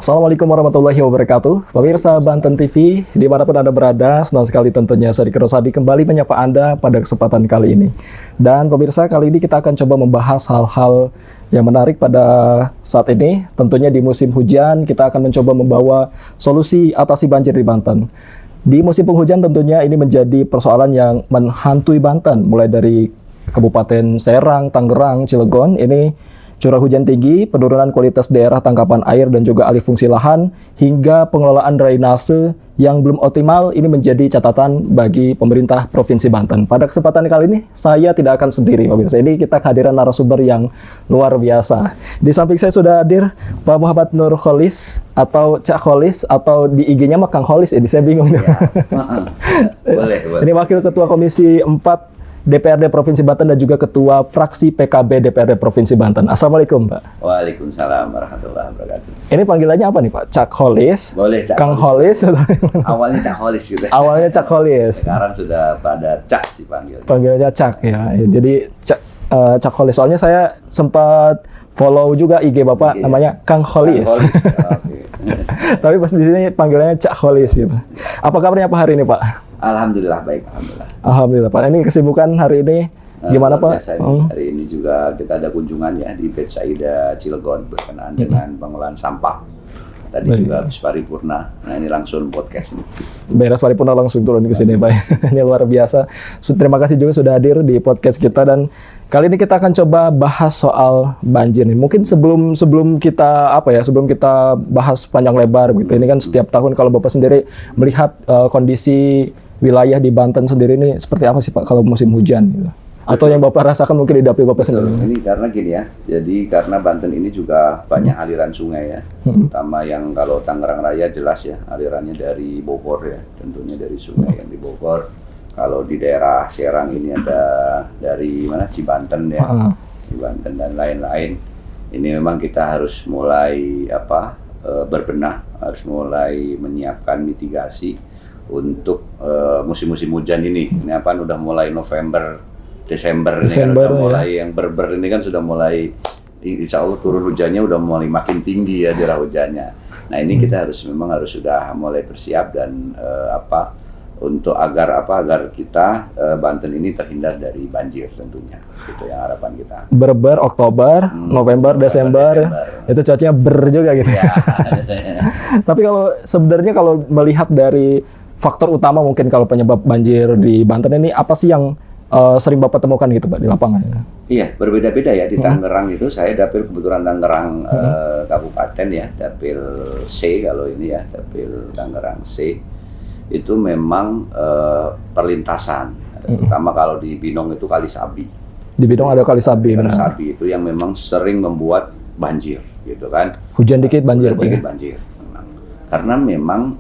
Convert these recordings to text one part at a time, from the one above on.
Assalamualaikum warahmatullahi wabarakatuh. Pemirsa Banten TV, dimanapun Anda berada, senang sekali tentunya saya Diki Rosadi kembali menyapa Anda pada kesempatan kali ini. Dan pemirsa, kali ini kita akan coba membahas hal-hal yang menarik pada saat ini. Tentunya di musim hujan, kita akan mencoba membawa solusi atasi banjir di Banten. Di musim penghujan tentunya ini menjadi persoalan yang menghantui Banten, mulai dari Kabupaten Serang, Tangerang, Cilegon, ini curah hujan tinggi, penurunan kualitas daerah tangkapan air dan juga alih fungsi lahan, hingga pengelolaan drainase yang belum optimal, ini menjadi catatan bagi pemerintah Provinsi Banten. Pada kesempatan kali ini, saya tidak akan sendiri, pemirsa. Ini kita kehadiran narasumber yang luar biasa. Di samping saya sudah hadir Pak Muhammad Nur Kholis, atau Cak Kholis, atau di IG-nya mah Kang Kholis, ini saya bingung. Ya. Boleh. Ini Wakil Ketua Komisi 4 DPRD Provinsi Banten dan juga Ketua Fraksi PKB DPRD Provinsi Banten. Assalamualaikum, Pak. Waalaikumsalam warahmatullahi wabarakatuh. Ini panggilannya apa nih, Pak? Cak Kholis? Boleh, Cak Kang Kholis. Kholis? Awalnya Cak Kholis gitu. Awalnya Cak Kholis. Sekarang sudah pada Cak sih panggilnya. Panggilannya Cak ya. Jadi Cak Kholis. Soalnya saya sempat follow juga IG Bapak, namanya Kang Kholis. Kang Kholis. Oke. Tapi pas di sini panggilannya Cak Kholis gitu. Apa kabarnya Pak hari ini, Pak? Alhamdulillah baik, alhamdulillah. Alhamdulillah, Pak. Ini kesibukan hari ini gimana, Pak? Biasa ini. Hari ini juga kita ada kunjungan ya di Betsaida Cilegon berkenaan dengan pengolahan sampah. Tadi juga habis paripurna. Nah, ini langsung podcast nih. Beres paripurna langsung turun ke sini, Pak. Ini luar biasa. Terima kasih juga sudah hadir di podcast kita, dan kali ini kita akan coba bahas soal banjir nih. Mungkin sebelum kita sebelum kita bahas panjang lebar gitu. Ini kan setiap tahun kalau Bapak sendiri melihat kondisi wilayah di Banten sendiri ini seperti apa sih, Pak, kalau musim hujan gitu? Atau yang Bapak rasakan mungkin di dapil Bapak sendiri? Ini karena gini ya, jadi karena Banten ini juga banyak aliran sungai ya, terutama yang kalau Tangerang Raya jelas ya, alirannya dari Bogor ya, tentunya dari sungai yang di Bogor. Kalau di daerah Serang ini ada dari mana, Cibanten ya, Cibanten dan lain-lain. Ini memang kita harus mulai berbenah, harus mulai menyiapkan mitigasi untuk musim-musim hujan ini. Ini udah mulai Desember ini kan udah mulai yang berber ini kan sudah mulai, insya Allah turun hujannya udah mulai makin tinggi ya curah hujannya. Nah ini kita memang harus sudah mulai bersiap dan untuk agar kita Banten ini terhindar dari banjir tentunya. Itu yang harapan kita. Berber Oktober, November, Desember. Itu cuacanya juga gitu. Ya. Tapi sebenarnya kalau melihat dari faktor utama mungkin kalau penyebab banjir di Banten ini apa sih yang sering Bapak temukan gitu, Pak, di lapangan? Iya, berbeda-beda ya. Di Tangerang itu saya dapil kebetulan Tangerang Kabupaten ya, dapil C kalau ini ya, dapil Tangerang C. Itu memang perlintasan, terutama kalau di Binong itu Kali Sabi. Di Binong ada Kali Sabi, benar. Kali Sabi itu yang memang sering membuat banjir, gitu kan? Hujan dikit banjir, Hujan dikit banjir. Memang. Karena memang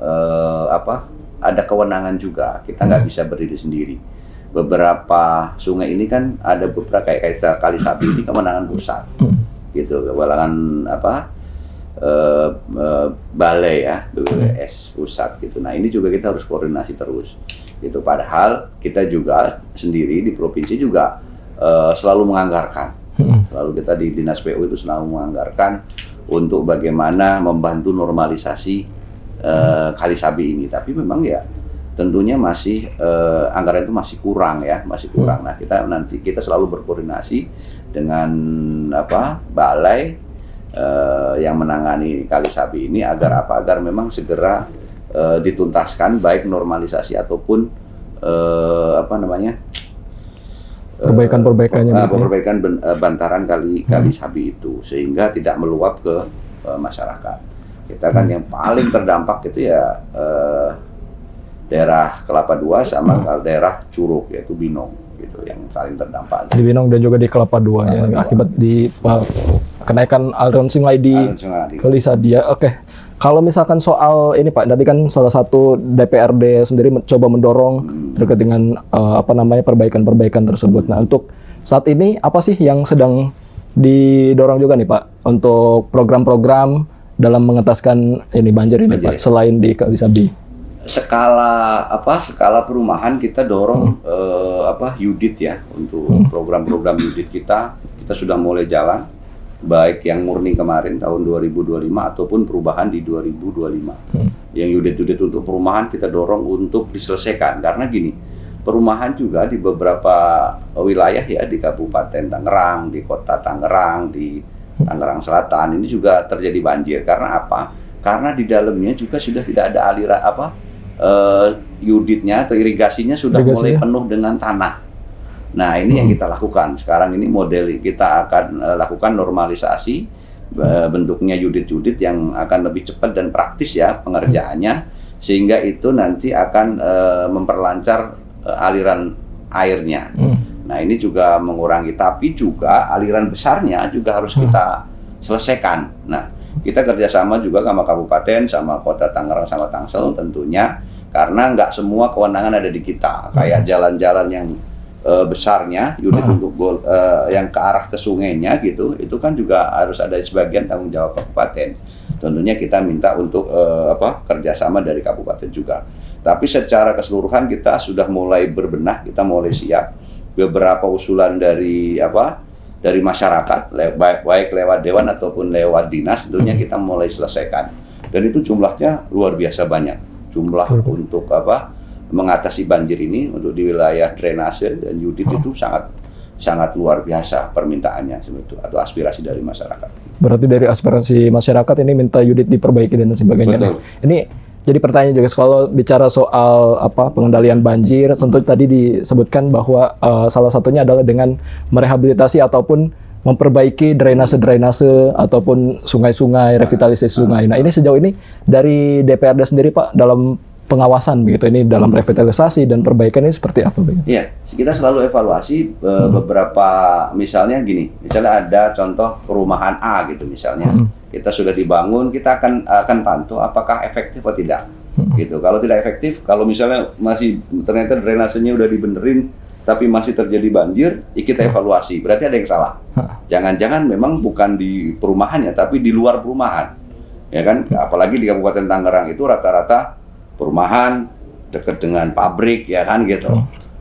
ada kewenangan juga, kita nggak bisa berdiri sendiri. Beberapa sungai ini kan ada beberapa kayak Kali Sabi ini kewenangan pusat, gitu, kewenangan balai ya, BWS pusat gitu. Nah ini juga kita harus koordinasi terus. Itu padahal kita juga sendiri di provinsi juga selalu menganggarkan, selalu kita di Dinas PU itu selalu menganggarkan untuk bagaimana membantu normalisasi Kali Sabi ini. Tapi memang ya tentunya masih anggaran itu masih kurang ya, masih kurang. Nah kita selalu berkoordinasi dengan balai yang menangani Kali Sabi ini agar memang segera dituntaskan baik normalisasi ataupun perbaikan bantaran kali Sabi itu sehingga tidak meluap ke masyarakat. Kita kan yang paling terdampak itu ya daerah Kelapa II sama daerah Curug yaitu Binong gitu yang paling terdampak. Di Binong dan juga di Kelapa II ya, akibat di kenaikan aliran sungai di Kali Sabi ya. Oke. Kalau misalkan soal ini, Pak, nanti kan salah satu DPRD sendiri mencoba mendorong terkait dengan perbaikan-perbaikan tersebut. Nah, untuk saat ini apa sih yang sedang didorong juga nih, Pak, untuk program-program dalam mengentaskan banjir ini, Pak, selain di Kali Sabi? skala perumahan kita dorong Yudit ya, untuk program-program Yudit kita sudah mulai jalan baik yang murni kemarin tahun 2025 ataupun perubahan di 2025. Yang unit-unit untuk perumahan kita dorong untuk diselesaikan, karena gini, perumahan juga di beberapa wilayah ya, di Kabupaten Tangerang, di Kota Tangerang, di Tangerang Selatan ini juga terjadi banjir. Karena apa? Karena di dalamnya juga sudah tidak ada aliran unitnya atau irigasinya sudah mulai penuh dengan tanah. Nah, ini yang kita lakukan. Sekarang ini model kita akan lakukan normalisasi bentuknya unit-unit yang akan lebih cepat dan praktis ya pengerjaannya, sehingga itu nanti akan memperlancar aliran airnya. Nah, ini juga mengurangi, tapi juga aliran besarnya juga harus kita selesaikan. Nah, kita kerjasama juga sama kabupaten, sama Kota Tangerang, sama Tangsel tentunya, karena nggak semua kewenangan ada di kita. Kayak jalan-jalan yang besarnya, unit untuk yang ke arah ke sungainya gitu, itu kan juga harus ada sebagian tanggung jawab kabupaten. Tentunya kita minta untuk kerjasama dari kabupaten juga. Tapi secara keseluruhan kita sudah mulai berbenah, kita mulai siap. Beberapa usulan dari masyarakat, baik lewat dewan ataupun lewat dinas, tentunya kita mulai selesaikan. Dan itu jumlahnya luar biasa banyak. Jumlah untuk mengatasi banjir ini untuk di wilayah drainase dan unit itu sangat luar biasa permintaannya seperti itu, atau aspirasi dari masyarakat. Berarti dari aspirasi masyarakat ini minta unit diperbaiki dan sebagainya. Betul. Ini jadi pertanyaan juga, kalau bicara soal pengendalian banjir, tentu tadi disebutkan bahwa salah satunya adalah dengan merehabilitasi ataupun memperbaiki drainase ataupun sungai-sungai, revitalisasi sungai. Nah, ini sejauh ini dari DPRD sendiri Pak dalam pengawasan begitu, ini dalam revitalisasi dan perbaikan ini seperti apa begitu? Iya, kita selalu evaluasi beberapa, misalnya gini, misalnya ada contoh perumahan A gitu misalnya, kita sudah dibangun, kita akan pantau apakah efektif atau tidak, gitu. Kalau tidak efektif, kalau misalnya masih ternyata drainasenya udah dibenerin, tapi masih terjadi banjir, kita evaluasi, berarti ada yang salah. Jangan-jangan memang bukan di perumahannya, tapi di luar perumahan, ya kan? Apalagi di Kabupaten Tangerang itu rata-rata perumahan dekat dengan pabrik ya kan gitu,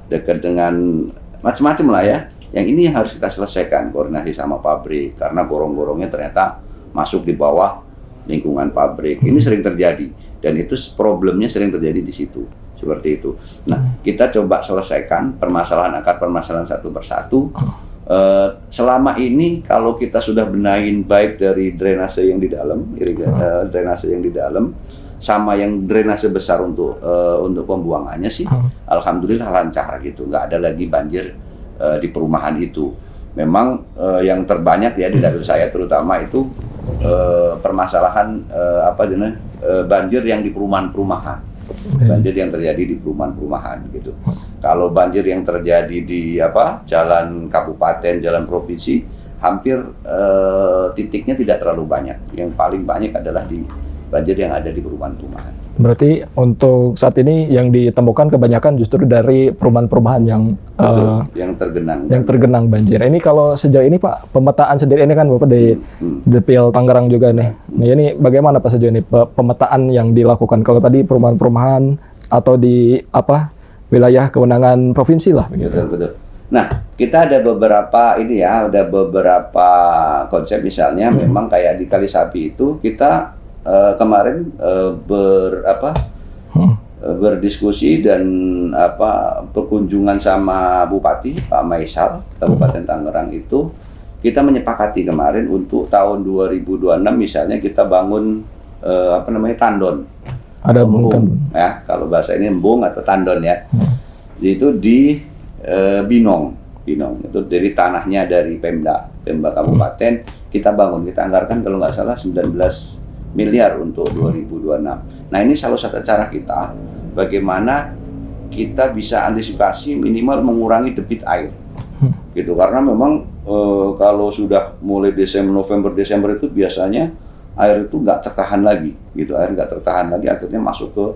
dekat dengan macam-macam lah ya. Yang ini yang harus kita selesaikan, koordinasi sama pabrik, karena gorong-gorongnya ternyata masuk di bawah lingkungan pabrik. Ini sering terjadi dan itu problemnya sering terjadi di situ, seperti itu. Nah, kita coba selesaikan akar permasalahan satu persatu. Selama ini kalau kita sudah benahin baik dari drainase yang di dalam, drainase yang di dalam, sama yang drainase besar untuk pembuangannya sih, alhamdulillah lancar gitu, nggak ada lagi banjir di perumahan itu. Memang yang terbanyak ya di dapil saya terutama itu permasalahan banjir yang di perumahan-perumahan, banjir yang terjadi di perumahan-perumahan gitu. Kalau banjir yang terjadi di jalan kabupaten, jalan provinsi, hampir titiknya tidak terlalu banyak. Yang paling banyak adalah di banjir yang ada di perumahan-perumahan. Berarti untuk saat ini yang ditemukan kebanyakan justru dari perumahan-perumahan yang tergenang banjir. Ini kalau sejauh ini Pak, pemetaan sendiri ini kan Bapak di Depil Tangerang juga nih. Nah, ini bagaimana Pak sejauh ini pemetaan yang dilakukan? Kalau tadi perumahan-perumahan atau di wilayah kewenangan provinsi lah begitu. Betul. Nah, kita ada beberapa konsep, misalnya memang kayak di Kalisapi itu kita kemarin berdiskusi dan berkunjungan sama Bupati Pak Maisal Kabupaten Tangerang itu, kita menyepakati kemarin untuk tahun 2026 misalnya kita bangun tandon. Ada embung ya, kalau bahasa ini embung atau tandon ya. Itu di Binong itu dari tanahnya dari Pemda Kabupaten kita bangun, kita anggarkan kalau nggak salah 19 miliar untuk 2026. Nah, ini salah satu cara kita bagaimana kita bisa antisipasi minimal mengurangi debit air gitu, karena memang kalau sudah mulai November Desember itu biasanya air itu nggak tertahan lagi gitu, akhirnya masuk ke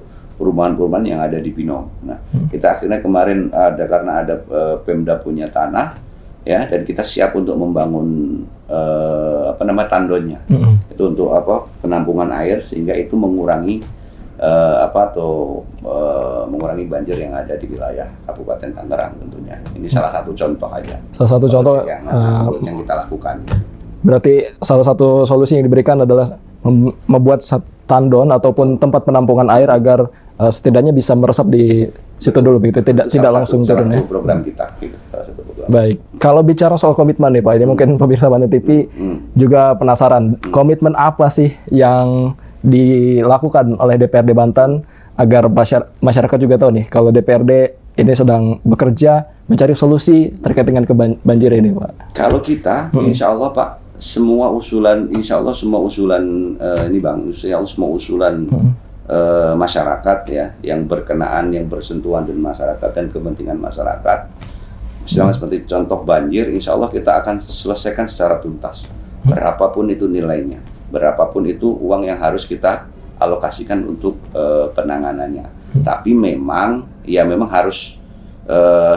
perumahan-perumahan yang ada di Binong. Nah, kita akhirnya kemarin karena ada Pemda punya tanah ya, dan kita siap untuk membangun tandonnya. Itu untuk penampungan air, sehingga itu mengurangi mengurangi banjir yang ada di wilayah Kabupaten Tangerang tentunya. Ini salah satu contoh aja. Salah satu contoh yang kita lakukan. Berarti salah satu solusi yang diberikan adalah membuat tandon ataupun tempat penampungan air agar setidaknya bisa meresap di situ dulu begitu, tidak langsung turun ya. Program kita gitu, salah satu program. Baik, kalau bicara soal komitmen nih Pak, ini mungkin pemirsa Banten TV juga penasaran, komitmen apa sih yang dilakukan oleh DPRD Banten agar masyarakat juga tahu nih kalau DPRD ini sedang bekerja mencari solusi terkait dengan banjir ini, Pak. Kalau kita, insya Allah Pak, semua usulan, insya Allah semua usulan ini Bang, insya Allah semua usulan masyarakat ya, yang berkenaan, yang bersentuhan dengan masyarakat dan kepentingan masyarakat. Misalnya seperti contoh banjir, insya Allah kita akan selesaikan secara tuntas. Berapapun itu nilainya, berapapun itu uang yang harus kita alokasikan untuk penanganannya. Tapi memang harus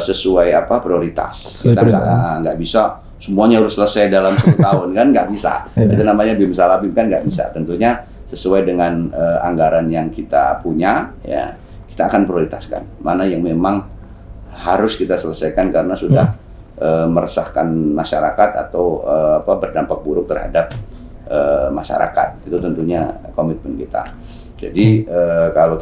sesuai prioritas. Kita nggak bisa semuanya harus selesai dalam 1 tahun kan, nggak bisa. Itu namanya bim salah bim kan, nggak bisa. Tentunya sesuai dengan anggaran yang kita punya, ya kita akan prioritaskan mana yang memang harus kita selesaikan karena sudah meresahkan masyarakat atau berdampak buruk terhadap masyarakat. Itu tentunya komitmen kita. Jadi kalau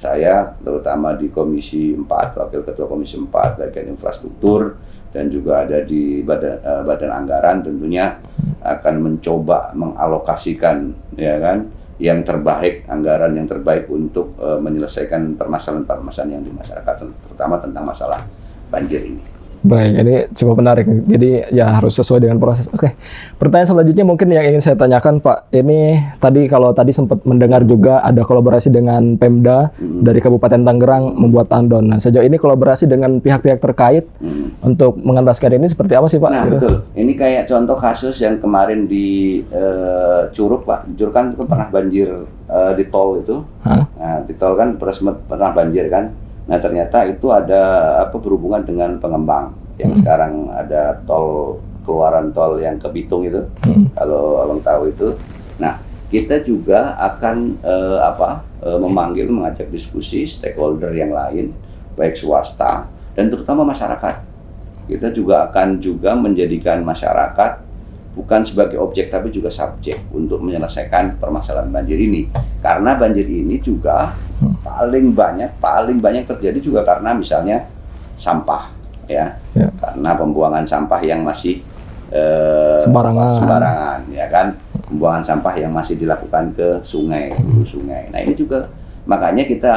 saya terutama di Komisi 4, Wakil Ketua Komisi 4 bagian infrastruktur dan juga ada di badan anggaran, tentunya akan mencoba mengalokasikan ya kan yang terbaik, anggaran yang terbaik untuk menyelesaikan permasalahan-permasalahan yang di masyarakat, terutama tentang masalah banjir ini. Baik, ini cukup menarik. Jadi ya harus sesuai dengan proses. Oke, pertanyaan selanjutnya mungkin yang ingin saya tanyakan Pak. Ini tadi sempat mendengar juga ada kolaborasi dengan Pemda dari Kabupaten Tangerang membuat tandon. Nah, sejauh ini kolaborasi dengan pihak-pihak terkait untuk mengentaskan ini seperti apa sih Pak? Nah betul, ini kayak contoh kasus yang kemarin di Curug Pak. Curug kan itu pernah banjir di tol itu. Nah di tol kan pernah banjir kan. Nah ternyata itu ada berhubungan dengan pengembang yang sekarang ada keluaran tol yang ke Bitung itu, kalau abang tahu itu. Nah kita juga akan mengajak diskusi stakeholder yang lain, baik swasta dan terutama masyarakat. Kita juga akan menjadikan masyarakat bukan sebagai objek tapi juga subjek untuk menyelesaikan permasalahan banjir ini. Karena banjir ini juga paling banyak terjadi juga karena misalnya sampah ya. Karena pembuangan sampah yang masih sembarangan ya kan, pembuangan sampah yang masih dilakukan ke sungai. Nah ini juga makanya kita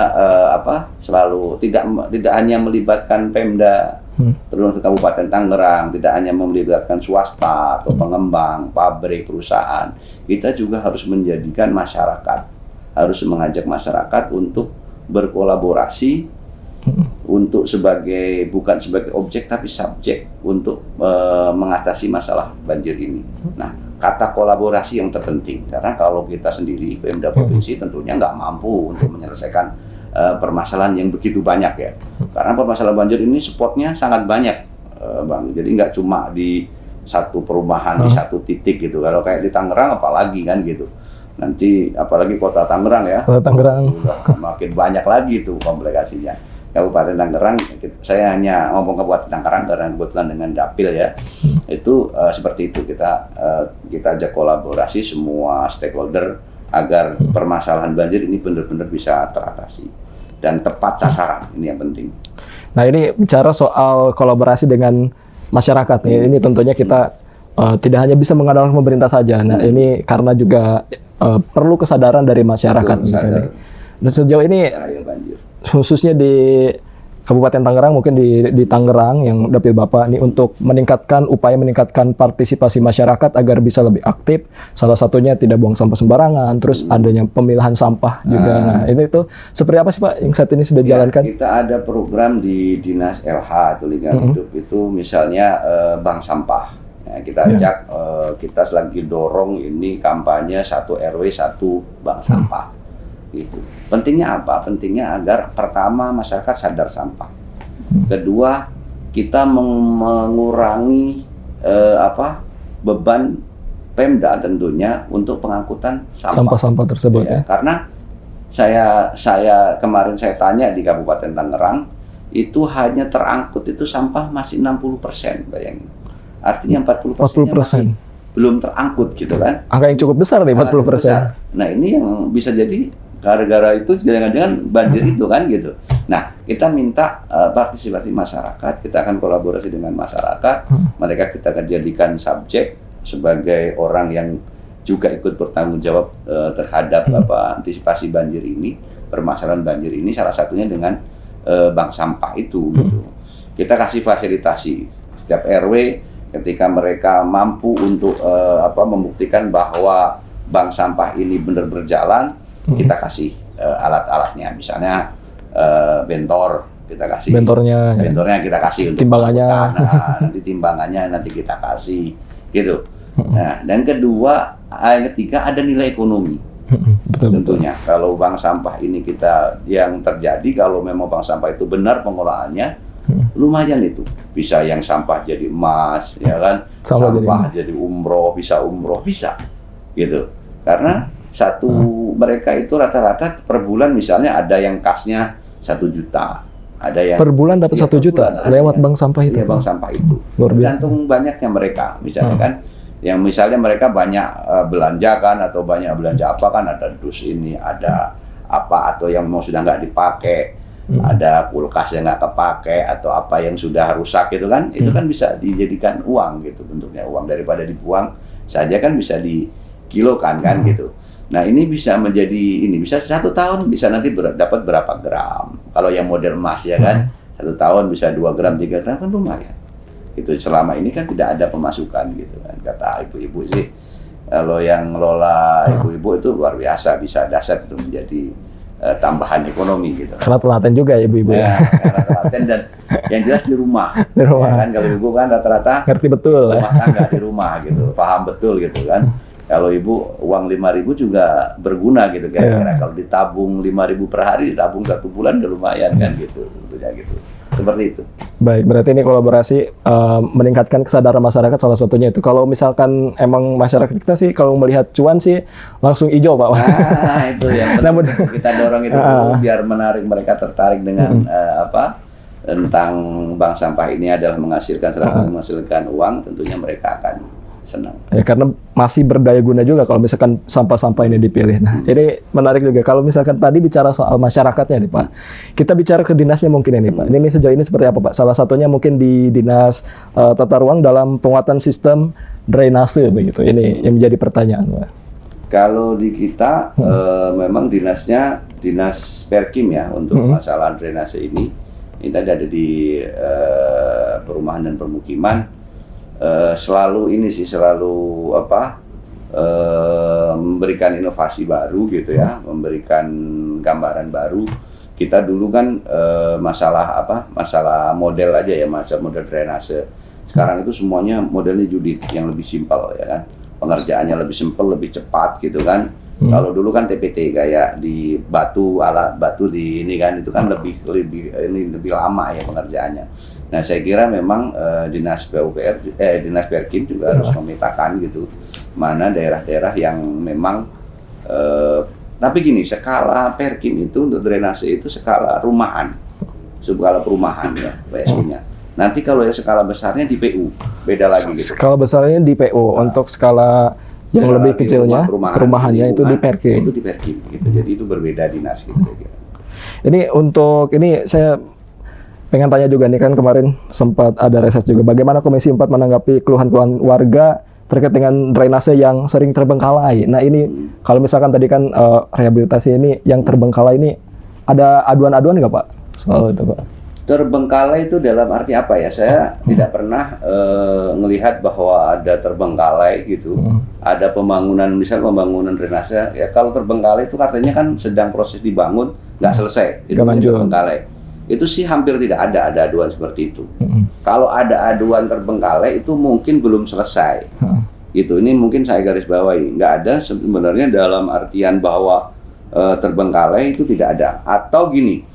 selalu tidak hanya melibatkan Pemda terus Kabupaten Tangerang, tidak hanya melibatkan swasta atau pengembang, pabrik, perusahaan. Kita juga harus menjadikan masyarakat, harus mengajak masyarakat untuk berkolaborasi untuk bukan sebagai objek tapi subjek untuk mengatasi masalah banjir ini. Nah, kata kolaborasi yang terpenting karena kalau kita sendiri Pemda provinsi tentunya nggak mampu untuk menyelesaikan permasalahan yang begitu banyak ya. Karena permasalahan banjir ini spotnya sangat banyak, Bang. Jadi nggak cuma di satu perumahan di satu titik gitu. Kalau kayak di Tangerang apalagi kan gitu. Nanti apalagi kota Tangerang ya. Kota Tangerang. Makin banyak lagi itu komplikasinya. Kabupaten Tangerang, saya hanya ngomong Kabupaten Tangerang karena kebetulan dengan Dapil ya. Itu seperti itu kita ajak kolaborasi semua stakeholder agar permasalahan banjir ini benar-benar bisa teratasi dan tepat sasaran, ini yang penting. Nah ini bicara soal kolaborasi dengan masyarakat nih, ini tentunya kita tidak hanya bisa mengandalkan pemerintah saja. Nah ini karena juga perlu kesadaran dari masyarakat. Dan sejauh ini khususnya di Kabupaten Tangerang, mungkin di Tangerang yang Dapil Bapak ini untuk meningkatkan partisipasi masyarakat agar bisa lebih aktif. Salah satunya tidak buang sampah sembarangan, terus adanya pemilahan sampah juga. Nah, ini itu seperti apa sih Pak yang saat ini sudah dijalankan? Kita ada program di Dinas LH atau Lingkungan Hidup itu misalnya bank sampah. Nah, kita ajak kita lagi dorong ini kampanye 1 RW 1 bank sampah. Gitu. Pentingnya apa? Pentingnya agar pertama masyarakat sadar sampah. Kedua, kita mengurangi beban Pemda tentunya untuk pengangkutan sampah tersebut ya. Karena saya kemarin saya tanya di Kabupaten Tangerang itu hanya terangkut itu sampah masih 60%, bayangin. Artinya 40% masih belum terangkut gitu kan. Angka yang cukup besar nih, 40%. Besar. Nah ini yang bisa jadi gara-gara itu jangan-jangan banjir itu kan gitu. Nah kita minta partisipasi masyarakat, kita akan kolaborasi dengan masyarakat, mereka kita akan jadikan subjek sebagai orang yang juga ikut bertanggung jawab terhadap antisipasi banjir ini, permasalahan banjir ini, salah satunya dengan bank sampah itu gitu. Kita kasih fasilitasi setiap RW ketika mereka mampu untuk membuktikan bahwa bank sampah ini benar berjalan, kita kasih alat-alatnya, misalnya bentor, kita kasih bentornya kita kasih untuk timbangannya, nanti timbangannya nanti kita kasih gitu. Nah, dan kedua, yang ketiga ada nilai ekonomi. Betul. Tentunya kalau bank sampah ini kita yang terjadi, kalau memang bank sampah itu benar pengelolaannya, lumayan itu, bisa yang sampah jadi emas, ya kan, sampah jadi umroh, bisa gitu, karena mereka itu rata-rata per bulan misalnya ada yang kasnya 1 juta, ada yang per bulan dapat 1 juta lewat bank sampah itu. Bank sampah itu tergantung banyaknya mereka, misalnya kan, yang misalnya mereka banyak belanja kan, atau banyak belanja apa kan, ada dus ini, ada apa, atau yang mau sudah nggak dipakai, ada kulkas yang nggak kepake, atau apa yang sudah rusak gitu kan, itu kan bisa dijadikan uang gitu, bentuknya uang, daripada dibuang saja kan bisa dikilokan kan gitu. Nah ini bisa menjadi, ini bisa 1 tahun bisa nanti dapat berapa gram, kalau yang model emas ya kan, 1 tahun bisa 2 gram 3 gram kan lumayan. Itu selama ini kan tidak ada pemasukan gitu kan, kata ibu-ibu sih, kalau yang ngelola ibu-ibu itu luar biasa, bisa dahsyat itu menjadi tambahan ekonomi gitu. Karena telaten juga ya ibu-ibu ya. Karena telaten dan yang jelas di rumah. Di rumah. Ya kan, kalau ibu kan rata-rata ngerti betul rumah tangga di rumah gitu, paham betul gitu kan. Kalau ibu uang 5.000 juga berguna gitu kira-kira. Kalau ditabung 5.000 per hari, ditabung 1 bulan udah lumayan kan gitu, tentunya gitu. Seperti itu. Baik, berarti ini kolaborasi meningkatkan kesadaran masyarakat salah satunya itu. Kalau misalkan emang masyarakat kita sih kalau melihat cuan sih langsung hijau Pak. Nah itu ya, kita dorong itu dulu, biar menarik mereka tertarik dengan tentang bank sampah ini adalah menghasilkan uang, tentunya mereka akan senang. Ya, karena masih berdaya guna juga kalau misalkan sampah-sampah ini dipilih. Nah, ini menarik juga. Kalau misalkan tadi bicara soal masyarakatnya nih Pak, kita bicara ke dinasnya mungkin ini Pak. Ini sejauh ini seperti apa Pak? Salah satunya mungkin di dinas tata ruang dalam penguatan sistem drainase begitu. Ini yang menjadi pertanyaan Pak. Kalau di kita memang dinasnya dinas Perkim ya untuk masalah drainase ini. Ini tadi ada di perumahan dan permukiman. Selalu memberikan inovasi baru gitu ya, memberikan gambaran baru. Kita dulu kan masalah model aja ya, model drainase. Sekarang itu semuanya modelnya Judit yang lebih simpel ya kan, pengerjaannya lebih simpel, lebih cepat gitu kan. Kalau dulu kan TPT kayak di alat batu di ini kan, itu kan lebih lama ya pengerjaannya. Nah saya kira memang dinas Perkim juga harus memetakan gitu mana daerah-daerah yang memang tapi gini, skala Perkim itu untuk drainase itu skala rumahan, skala perumahan ya PSU-nya. Nanti kalau yang skala besarnya di PU beda lagi gitu. Skala besarnya di PU, untuk skala yang lebih kecilnya perumahannya itu di Perkim. Itu di Perkim gitu. Jadi itu berbeda dinas gitu. Ini saya pengen tanya juga nih, kan kemarin sempat ada reses juga. Bagaimana Komisi 4 menanggapi keluhan-keluhan warga terkait dengan drainase yang sering terbengkalai? Nah ini kalau misalkan tadi kan rehabilitasi ini yang terbengkalai ini, ada aduan-aduan nggak Pak soal itu Pak? Terbengkalai itu dalam arti apa ya? Saya tidak pernah melihat bahwa ada terbengkalai gitu. Ada pembangunan, misal pembangunan drainase. Ya kalau terbengkalai itu artinya kan sedang proses dibangun, nggak selesai. Itu terbengkalai. Itu sih hampir tidak ada aduan seperti itu. Kalau ada aduan terbengkalai itu mungkin belum selesai. Gitu. Ini mungkin saya garis bawahi. Nggak ada sebenarnya dalam artian bahwa terbengkalai itu tidak ada. Atau gini,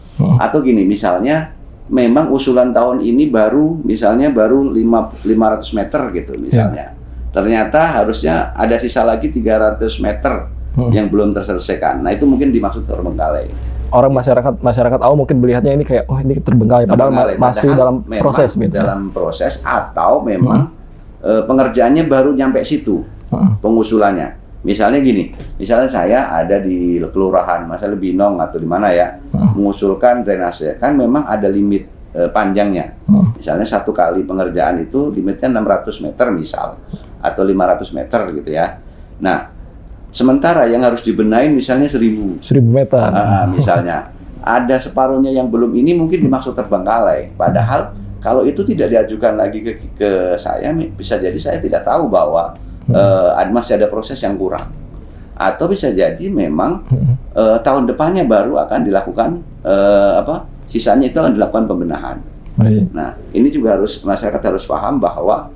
misalnya memang usulan tahun ini baru 500 meter gitu misalnya. Ternyata harusnya ada sisa lagi 300 meter yang belum terselesaikan. Nah itu mungkin dimaksud terbengkalai. Orang masyarakat awam mungkin melihatnya ini kayak ini terbengkalai, padahal masih dalam proses gitu. Dalam proses atau memang pengerjaannya baru nyampe situ. pengusulannya. Misalnya gini, misalnya saya ada di kelurahan, misalnya Binong atau di mana ya, mengusulkan drainase, kan memang ada limit panjangnya. Misalnya satu kali pengerjaan itu limitnya 600 meter misal, atau 500 meter gitu ya. Nah, sementara yang harus dibenahin misalnya 1000 meter. Misalnya, ada separuhnya yang belum ini mungkin dimaksud terbengkalai. Padahal kalau itu tidak diajukan lagi ke saya, bisa jadi saya tidak tahu bahwa masih ada proses yang kurang, atau bisa jadi memang tahun depannya baru akan dilakukan sisanya itu akan dilakukan pembenahan. Nah, ini juga masyarakat harus paham bahwa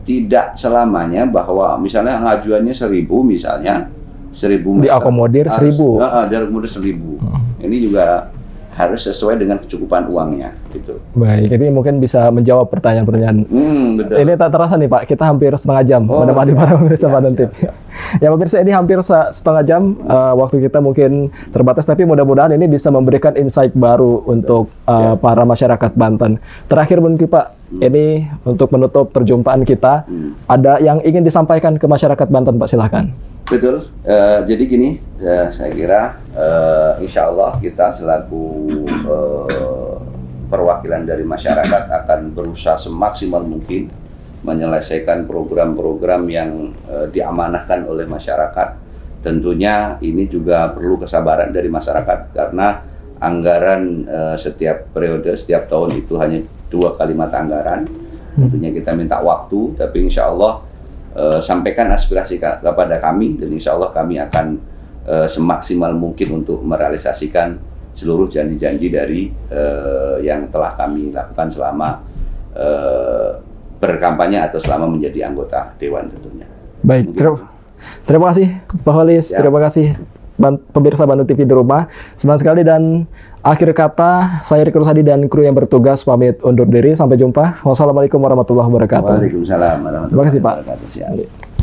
tidak selamanya bahwa misalnya ngajuannya 1000 misalnya 1000 meter, diakomodir 1000. Diakomodir 1000. Ini juga harus sesuai dengan kecukupan uangnya, gitu. Baik, jadi mungkin bisa menjawab pertanyaan-pertanyaan. Betul. Ini tak terasa nih Pak, kita hampir setengah jam menemani para pemirsa Banten TV. Ya pemirsa, ini hampir setengah jam, waktu kita mungkin terbatas, tapi mudah-mudahan ini bisa memberikan insight baru untuk para masyarakat Banten. Terakhir mungkin Pak, ini untuk menutup perjumpaan kita, ada yang ingin disampaikan ke masyarakat Banten Pak, silahkan. Betul, jadi gini, saya kira insya Allah kita selaku perwakilan dari masyarakat akan berusaha semaksimal mungkin menyelesaikan program-program yang diamanahkan oleh masyarakat. Tentunya ini juga perlu kesabaran dari masyarakat, karena anggaran setiap periode, setiap tahun itu hanya 2 kali mata anggaran. Tentunya kita minta waktu, tapi insya Allah sampaikan aspirasi kepada kami, dan insya Allah kami akan semaksimal mungkin untuk merealisasikan seluruh janji-janji dari yang telah kami lakukan selama berkampanye atau selama menjadi anggota Dewan tentunya. Baik, terima kasih Pak Holis, terima kasih pemirsa Banten TV di rumah. Senang sekali, dan akhir kata saya Riki Rusadi dan kru yang bertugas pamit undur diri. Sampai jumpa. Wassalamualaikum warahmatullahi wabarakatuh. Waalaikumsalam warahmatullahi wabarakatuh. Terima kasih Pak.